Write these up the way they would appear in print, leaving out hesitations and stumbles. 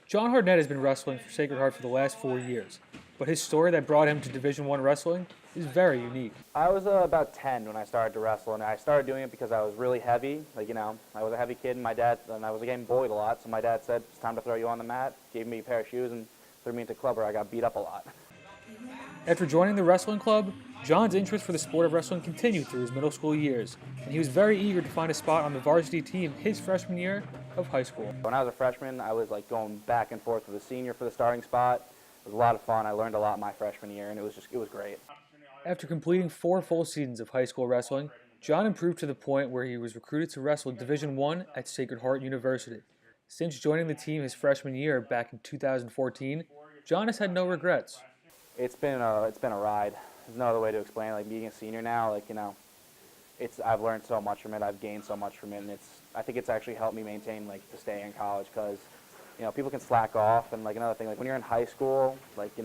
John Hartnett has been wrestling for Sacred Heart for the last 4 years, but his story that brought him to Division I wrestling is very unique. I was about 10 when I started to wrestle, and I started doing it because I was really heavy. I was a heavy kid, and I was getting bullied a lot, so my dad said, it's time to throw you on the mat, gave me a pair of shoes, and threw me into a club where I got beat up a lot. After joining the wrestling club, John's interest for the sport of wrestling continued through his middle school years, and he was very eager to find a spot on the varsity team his freshman year of high school. When I was a freshman, I was going back and forth with a senior for the starting spot. It was a lot of fun. I learned a lot my freshman year, and it was great. After completing 4 full seasons of high school wrestling, John improved to the point where he was recruited to wrestle Division I at Sacred Heart University. Since joining the team his freshman year back in 2014, John has had no regrets. It's been a ride. There's no other way to explain it. Being a senior now, I've learned so much from it. I've gained so much from it, and I think it's actually helped me maintain to stay in college because people can slack off. And another thing, when you're in high school, if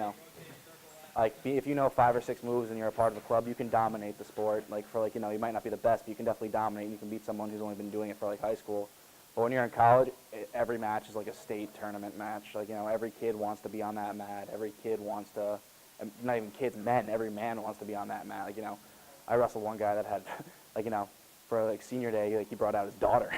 you know 5 or 6 moves and you're a part of the club, you can dominate the sport. You might not be the best, but you can definitely dominate, and you can beat someone who's only been doing it for high school. But when you're in college, every match is like a state tournament match. Every kid wants to be on that mat. Every kid wants to, not even kids, men. Every man wants to be on that mat. I wrestled one guy that had, for senior day, he brought out his daughter.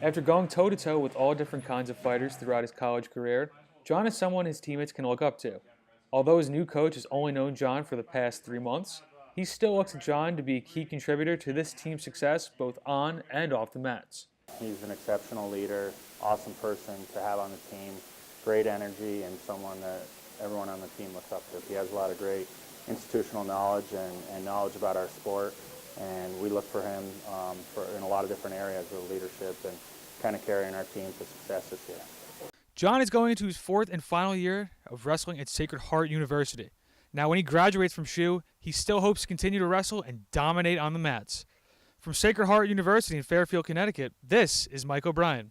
After going toe-to-toe with all different kinds of fighters throughout his college career, John is someone his teammates can look up to. Although his new coach has only known John for the past 3 months, he still looks at John to be a key contributor to this team's success both on and off the mats. He's an exceptional leader, awesome person to have on the team, great energy, and someone that everyone on the team looks up to. He has a lot of great institutional knowledge and knowledge about our sport, and we look for him in a lot of different areas of leadership and kind of carrying our team to success this year. John is going into his 4th and final year of wrestling at Sacred Heart University. Now, when he graduates from SHU, he still hopes to continue to wrestle and dominate on the mats. From Sacred Heart University in Fairfield, Connecticut, this is Mike O'Brien.